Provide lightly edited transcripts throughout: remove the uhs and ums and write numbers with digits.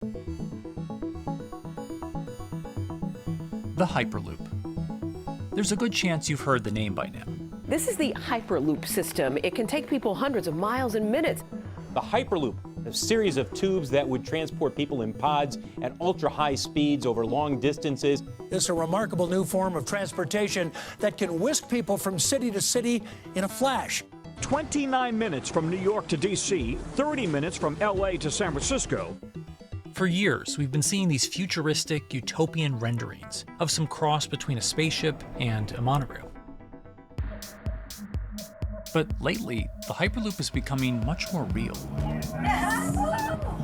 The Hyperloop. There's a good chance you've heard the name by now. This is the Hyperloop system. It can take people hundreds of miles in minutes. The Hyperloop, a series of tubes that would transport people in pods at ultra-high speeds over long distances. It's a remarkable new form of transportation that can whisk people from city to city in a flash. 29 minutes from New York to D.C., 30 minutes from L.A. to San Francisco. For years, we've been seeing these futuristic, utopian renderings of some cross between a spaceship and a monorail. But lately, the Hyperloop is becoming much more real.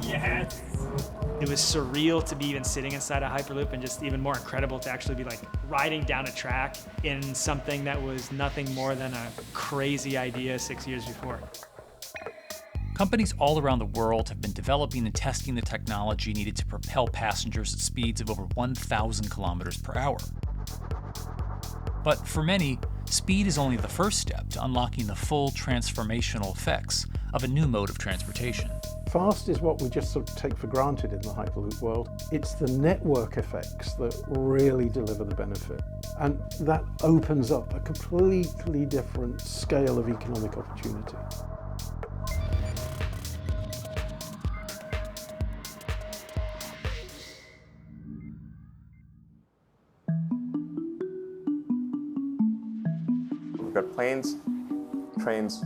Yes! It was surreal to be even sitting inside a Hyperloop, and just even more incredible to actually be like riding down a track in something that was nothing more than a crazy idea 6 years before. Companies all around the world have been developing and testing the technology needed to propel passengers at speeds of over 1,000 kilometers per hour. But for many, speed is only the first step to unlocking the full transformational effects of a new mode of transportation. Fast is what we just sort of take for granted in the Hyperloop world. It's the network effects that really deliver the benefit. And that opens up a completely different scale of economic opportunity. We've got planes, trains,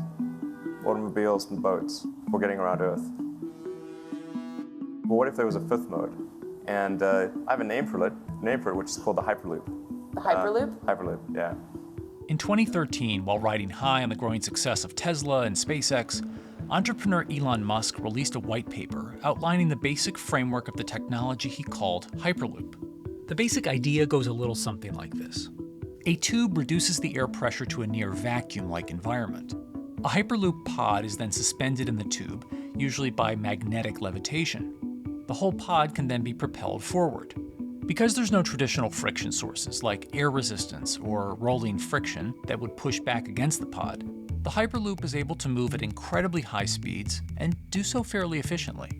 automobiles, and boats for getting around Earth. But what if there was a fifth mode? And I have a name for it, which is called the Hyperloop. The Hyperloop? Hyperloop, yeah. In 2013, while riding high on the growing success of Tesla and SpaceX, entrepreneur Elon Musk released a white paper outlining the basic framework of the technology he called Hyperloop. The basic idea goes a little something like this. A tube reduces the air pressure to a near vacuum-like environment. A Hyperloop pod is then suspended in the tube, usually by magnetic levitation. The whole pod can then be propelled forward. Because there's no traditional friction sources like air resistance or rolling friction that would push back against the pod, the Hyperloop is able to move at incredibly high speeds and do so fairly efficiently.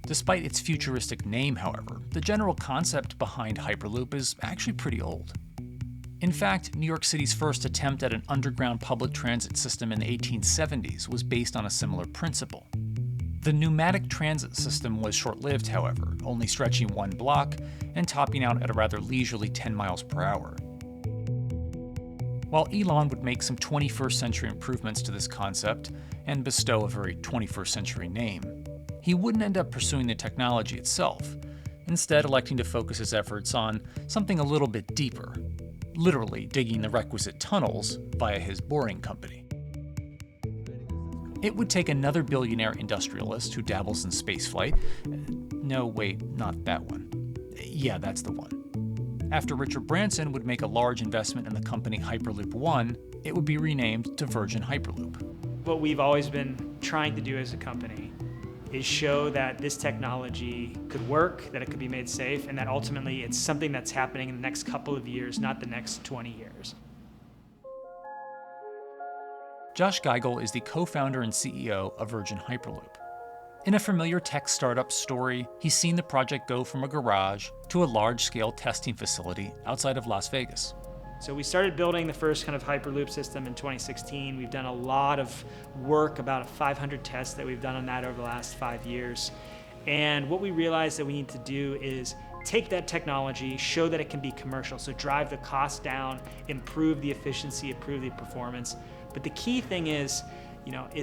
Despite its futuristic name, however, the general concept behind Hyperloop is actually pretty old. In fact, New York City's first attempt at an underground public transit system in the 1870s was based on a similar principle. The pneumatic transit system was short-lived, however, only stretching one block and topping out at a rather leisurely 10 miles per hour. While Elon would make some 21st century improvements to this concept and bestow a very 21st century name, he wouldn't end up pursuing the technology itself, instead electing to focus his efforts on something a little bit deeper, literally digging the requisite tunnels via his boring company. It would take another billionaire industrialist who dabbles in spaceflight. No, wait, not that one. Yeah, that's the one. After Richard Branson would make a large investment in the company Hyperloop One, it would be renamed to Virgin Hyperloop. What we've always been trying to do as a company is show that this technology could work, that it could be made safe, and that ultimately it's something that's happening in the next couple of years, not the next 20 years. Josh Geigel is the co-founder and CEO of Virgin Hyperloop. In a familiar tech startup story, he's seen the project go from a garage to a large-scale testing facility outside of Las Vegas. So we started building the first kind of Hyperloop system in 2016. We've done a lot of work, about 500 tests that we've done on that over the last 5 years. And what we realized that we need to do is take that technology, show that it can be commercial, so drive the cost down, improve the efficiency, improve the performance. But the key thing is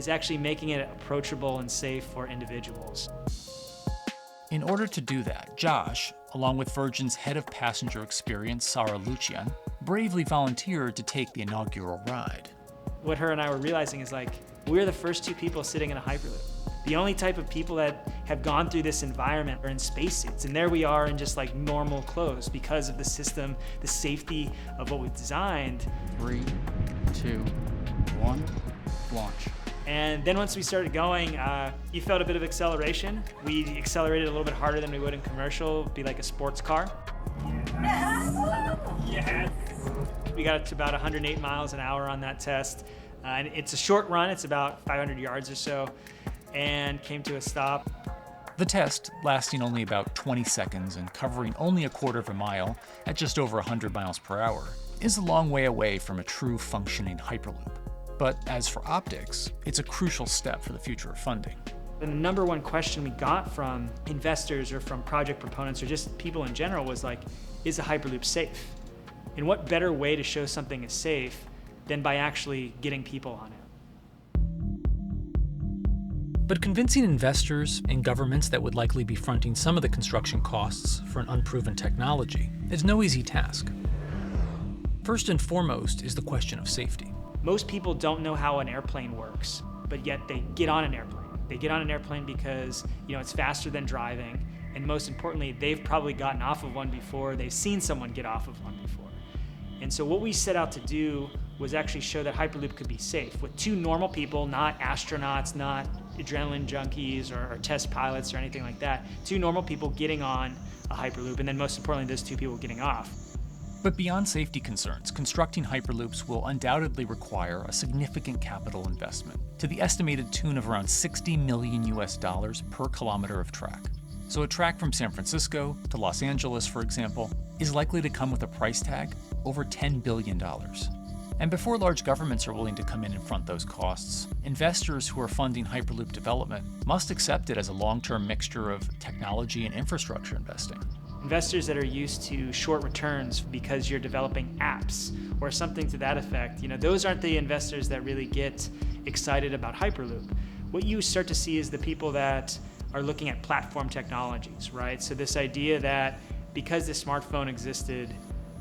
actually making it approachable and safe for individuals. In order to do that, Josh, along with Virgin's head of passenger experience, Sarah Lucian, bravely volunteered to take the inaugural ride. What her and I were realizing is we're the first two people sitting in a Hyperloop. The only type of people that have gone through this environment are in spacesuits, and there we are in just normal clothes because of the system, the safety of what we've designed. 3, 2, 1, launch. And then once we started going, you felt a bit of acceleration. We accelerated a little bit harder than we would in commercial, be like a sports car. Yes! Yes! We got to about 108 miles an hour on that test. And it's a short run, it's about 500 yards or so, and came to a stop. The test, lasting only about 20 seconds and covering only a quarter of a mile at just over 100 miles per hour, is a long way away from a true functioning Hyperloop. But as for optics, it's a crucial step for the future of funding. And the number one question we got from investors or from project proponents or just people in general was like, is a Hyperloop safe? And what better way to show something is safe than by actually getting people on it? But convincing investors and governments that would likely be fronting some of the construction costs for an unproven technology is no easy task. First and foremost is the question of safety. Most people don't know how an airplane works, but yet they get on an airplane. They get on an airplane because, it's faster than driving, and most importantly, they've probably gotten off of one before, they've seen someone get off of one before. And so what we set out to do was actually show that Hyperloop could be safe with two normal people, not astronauts, not adrenaline junkies or test pilots or anything like that. Two normal people getting on a Hyperloop, and then most importantly, those two people getting off. But beyond safety concerns, constructing Hyperloops will undoubtedly require a significant capital investment, to the estimated tune of around $60 million per kilometer of track. So a track from San Francisco to Los Angeles, for example, is likely to come with a price tag over $10 billion. And before large governments are willing to come in and front those costs, investors who are funding Hyperloop development must accept it as a long-term mixture of technology and infrastructure investing. Investors that are used to short returns because you're developing apps or something to that effect, those aren't the investors that really get excited about Hyperloop. What you start to see is the people that are looking at platform technologies, right? So this idea that because the smartphone existed,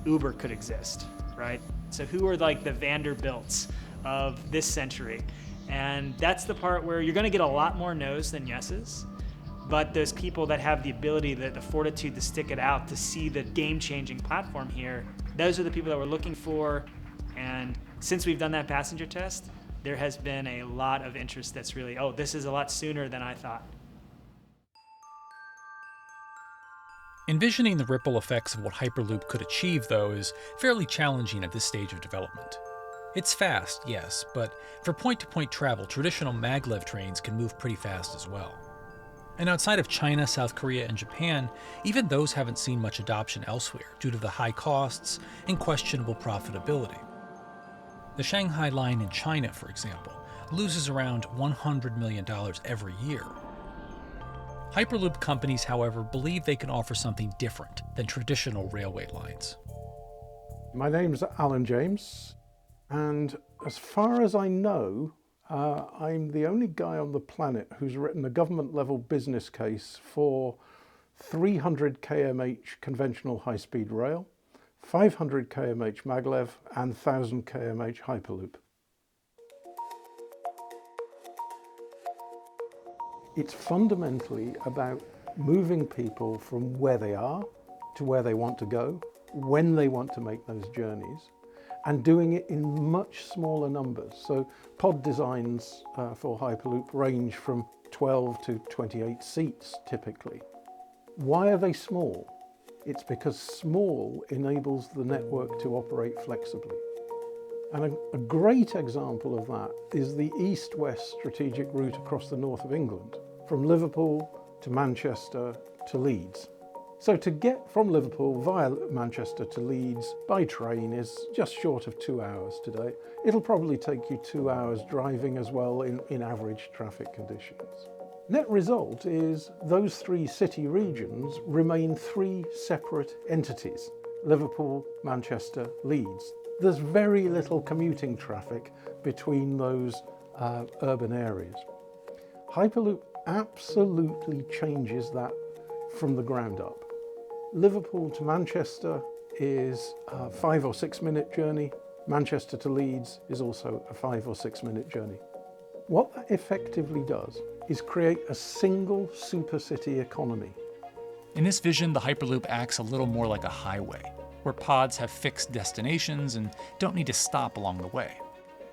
Uber could exist, right? So who are like the Vanderbilts of this century? And that's the part where you're gonna get a lot more no's than yeses. But those people that have the ability, the fortitude to stick it out, to see the game-changing platform here, those are the people that we're looking for. And since we've done that passenger test, there has been a lot of interest that's really, this is a lot sooner than I thought. Envisioning the ripple effects of what Hyperloop could achieve, though, is fairly challenging at this stage of development. It's fast, yes, but for point-to-point travel, traditional maglev trains can move pretty fast as well. And outside of China, South Korea, and Japan, even those haven't seen much adoption elsewhere due to the high costs and questionable profitability. The Shanghai line in China, for example, loses around $100 million every year. Hyperloop companies, however, believe they can offer something different than traditional railway lines. My name's Alan James, and as far as I know, I'm the only guy on the planet who's written a government-level business case for 300 kmh conventional high-speed rail, 500 kmh maglev, and 1000 kmh Hyperloop. It's fundamentally about moving people from where they are to where they want to go, when they want to make those journeys, and doing it in much smaller numbers. So pod designs for Hyperloop range from 12 to 28 seats typically. Why are they small? It's because small enables the network to operate flexibly. And a great example of that is the east-west strategic route across the north of England, from Liverpool to Manchester to Leeds. So to get from Liverpool via Manchester to Leeds by train is just short of 2 hours today. It'll probably take you 2 hours driving as well in average traffic conditions. Net result is those three city regions remain three separate entities: Liverpool, Manchester, Leeds. There's very little commuting traffic between those urban areas. Hyperloop absolutely changes that from the ground up. Liverpool to Manchester is a 5 or 6 minute journey. Manchester to Leeds is also a 5 or 6 minute journey. What that effectively does is create a single super city economy. In this vision, the Hyperloop acts a little more like a highway, where pods have fixed destinations and don't need to stop along the way.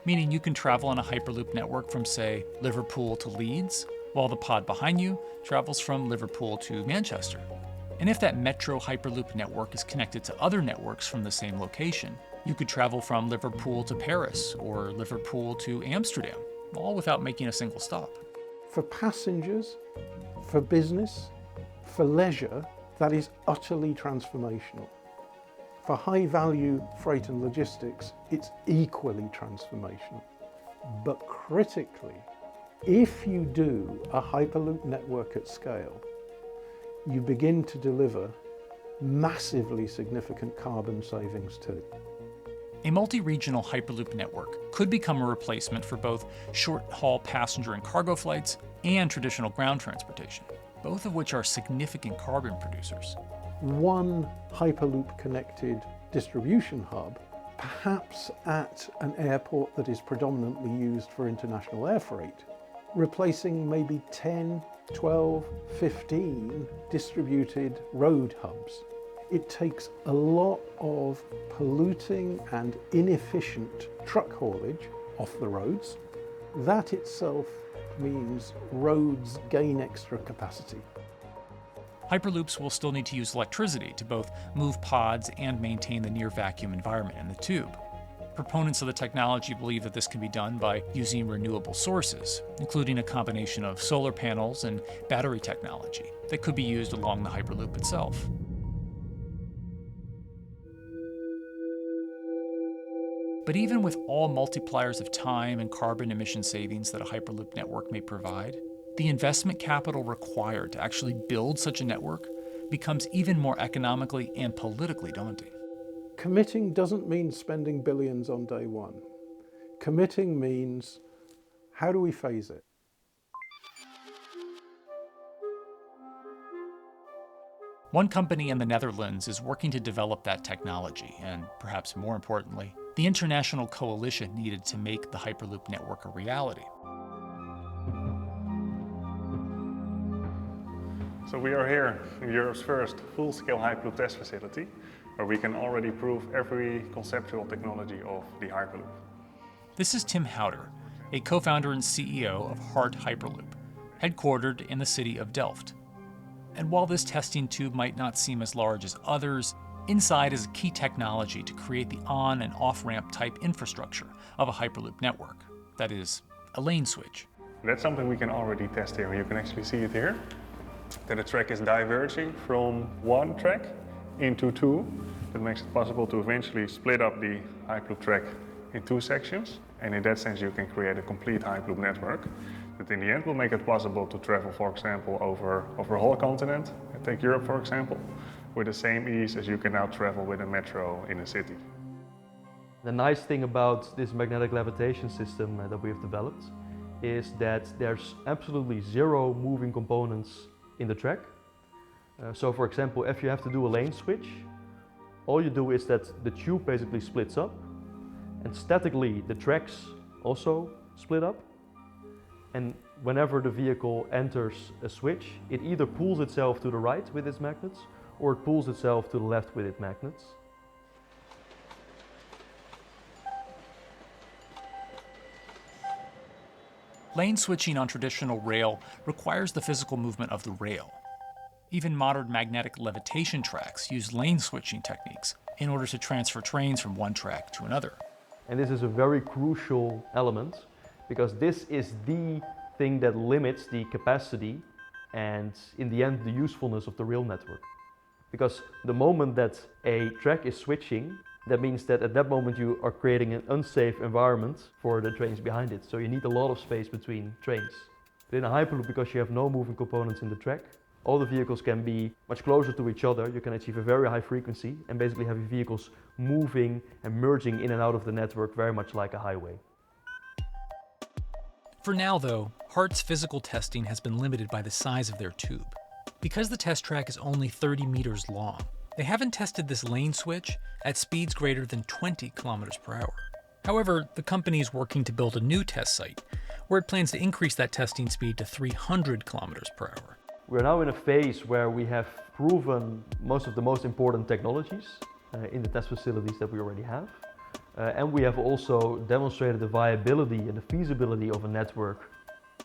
Meaning you can travel on a Hyperloop network from, say, Liverpool to Leeds, while the pod behind you travels from Liverpool to Manchester. And if that metro Hyperloop network is connected to other networks from the same location, you could travel from Liverpool to Paris or Liverpool to Amsterdam, all without making a single stop. For passengers, For business, for leisure, that is utterly transformational. For high-value freight and logistics, it's equally transformational. But critically, if you do a Hyperloop network at scale, you begin to deliver massively significant carbon savings too. A multi-regional Hyperloop network could become a replacement for both short-haul passenger and cargo flights and traditional ground transportation, both of which are significant carbon producers. One Hyperloop-connected distribution hub, perhaps at an airport that is predominantly used for international air freight, replacing maybe 10, 12, 15 distributed road hubs. It takes a lot of polluting and inefficient truck haulage off the roads. That itself means roads gain extra capacity. Hyperloops will still need to use electricity to both move pods and maintain the near vacuum environment in the tube. Proponents of the technology believe that this can be done by using renewable sources, including a combination of solar panels and battery technology that could be used along the Hyperloop itself. But even with all multipliers of time and carbon emission savings that a Hyperloop network may provide, the investment capital required to actually build such a network becomes even more economically and politically daunting. Committing doesn't mean spending billions on day one. Committing means, how do we phase it? One company in the Netherlands is working to develop that technology, and perhaps more importantly, the international coalition needed to make the Hyperloop network a reality. So we are here in Europe's first full-scale Hyperloop test facility, where we can already prove every conceptual technology of the Hyperloop. This is Tim Houter, a co-founder and CEO of Hart Hyperloop, headquartered in the city of Delft. And while this testing tube might not seem as large as others, inside is a key technology to create the on and off-ramp type infrastructure of a Hyperloop network. That is, a lane switch. That's something we can already test here. You can actually see it here, that the track is diverging from one track into two. That makes it possible to eventually split up the Hyperloop track in two sections. And in that sense, you can create a complete Hyperloop network that in the end will make it possible to travel, for example, over a whole continent. Take Europe, for example, with the same ease as you can now travel with a metro in a city. The nice thing about this magnetic levitation system that we've developed is that there's absolutely zero moving components in the track. So for example, if you have to do a lane switch, all you do is that the tube basically splits up, and statically the tracks also split up. And whenever the vehicle enters a switch, it either pulls itself to the right with its magnets, or it pulls itself to the left with its magnets. Lane switching on traditional rail requires the physical movement of the rail. Even modern magnetic levitation tracks use lane switching techniques in order to transfer trains from one track to another. And this is a very crucial element, because this is the thing that limits the capacity and, in the end, the usefulness of the rail network. Because the moment that a track is switching, that means that at that moment you are creating an unsafe environment for the trains behind it. So you need a lot of space between trains. But in a Hyperloop, because you have no moving components in the track, all the vehicles can be much closer to each other. You can achieve a very high frequency and basically have your vehicles moving and merging in and out of the network very much like a highway. For now, though, Hart's physical testing has been limited by the size of their tube. Because the test track is only 30 meters long, they haven't tested this lane switch at speeds greater than 20 kilometers per hour. However, the company is working to build a new test site where it plans to increase that testing speed to 300 kilometers per hour. We're now in a phase where we have proven most of the most important technologies in the test facilities that we already have. And we have also demonstrated the viability and the feasibility of a network.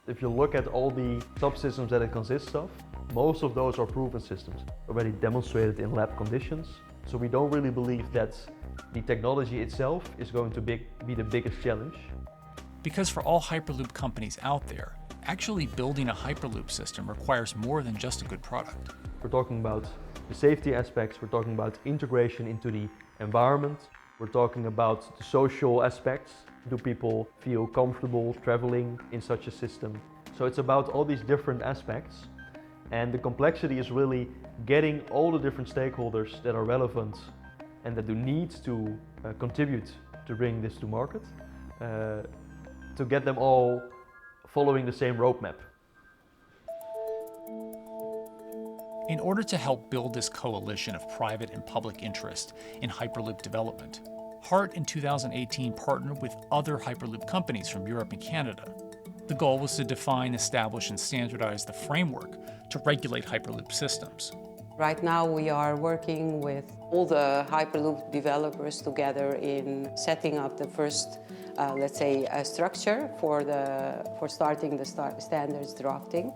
If you look at all the subsystems that it consists of, most of those are proven systems, already demonstrated in lab conditions. So we don't really believe that the technology itself is going to be the biggest challenge. Because for all Hyperloop companies out there, actually building a Hyperloop system requires more than just a good product. We're talking about the safety aspects, we're talking about integration into the environment, we're talking about the social aspects. Do people feel comfortable traveling in such a system? So it's about all these different aspects, and the complexity is really getting all the different stakeholders that are relevant and that do need to contribute to bring this to market, to get them all following the same roadmap. In order to help build this coalition of private and public interest in Hyperloop development, HART in 2018 partnered with other Hyperloop companies from Europe and Canada. The goal was to define, establish, and standardize the framework to regulate Hyperloop systems. Right now we are working with all the Hyperloop developers together in setting up the first, let's say, structure for starting the standards drafting.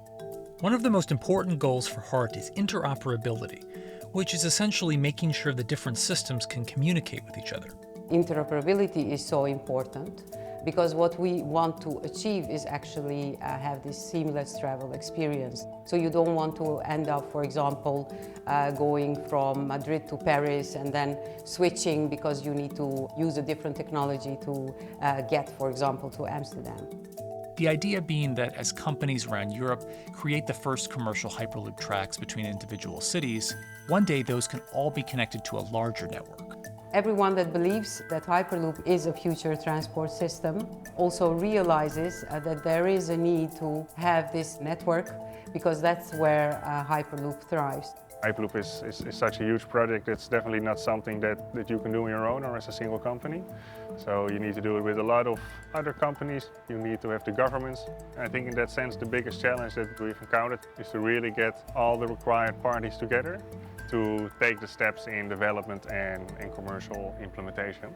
One of the most important goals for HART is interoperability, which is essentially making sure the different systems can communicate with each other. Interoperability is so important because what we want to achieve is actually have this seamless travel experience. So you don't want to end up, for example, going from Madrid to Paris and then switching because you need to use a different technology to get, for example, to Amsterdam. The idea being that as companies around Europe create the first commercial Hyperloop tracks between individual cities, one day those can all be connected to a larger network. Everyone that believes that Hyperloop is a future transport system also realizes that there is a need to have this network because that's where Hyperloop thrives. Hyperloop is such a huge project. It's definitely not something that you can do on your own or as a single company. So you need to do it with a lot of other companies. You need to have the governments. I think in that sense, the biggest challenge that we've encountered is to really get all the required parties together to take the steps in development and in commercial implementation.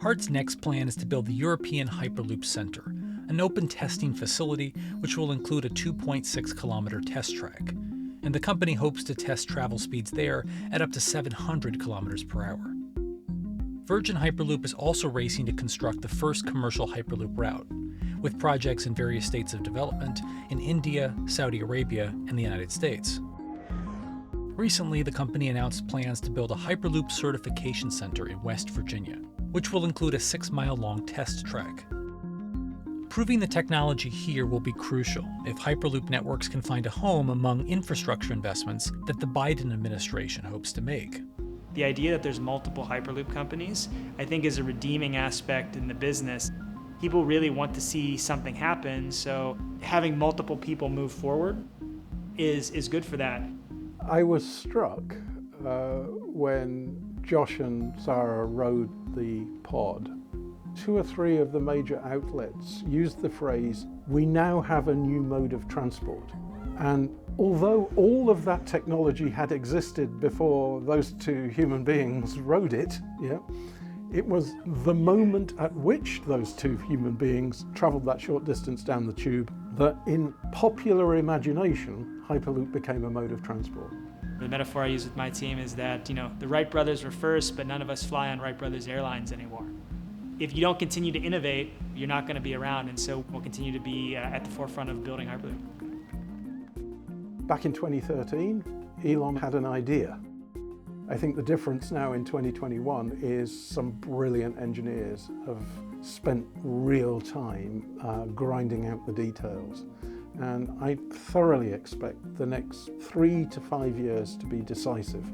HART's next plan is to build the European Hyperloop Center, an open testing facility which will include a 2.6-kilometer test track. And the company hopes to test travel speeds there at up to 700 kilometers per hour. Virgin Hyperloop is also racing to construct the first commercial Hyperloop route, with projects in various states of development in India, Saudi Arabia, and the United States. Recently, the company announced plans to build a Hyperloop certification center in West Virginia, which will include a 6-mile-long test track. Proving the technology here will be crucial if Hyperloop networks can find a home among infrastructure investments that the Biden administration hopes to make. The idea that there's multiple Hyperloop companies, I think, is a redeeming aspect in the business. People really want to see something happen, so having multiple people move forward is good for that. I was struck when Josh and Sarah rode the pod. 2 or 3 of the major outlets used the phrase, "We now have a new mode of transport." And although all of that technology had existed before those 2 human beings rode it, it was the moment at which those 2 human beings traveled that short distance down the tube that in popular imagination, Hyperloop became a mode of transport. The metaphor I use with my team is that, the Wright brothers were first, but none of us fly on Wright Brothers Airlines anymore. If you don't continue to innovate, you're not going to be around, and so we'll continue to be at the forefront of building Hyperloop. Back in 2013, Elon had an idea. I think the difference now in 2021 is some brilliant engineers have spent real time grinding out the details. And I thoroughly expect the next 3 to 5 years to be decisive.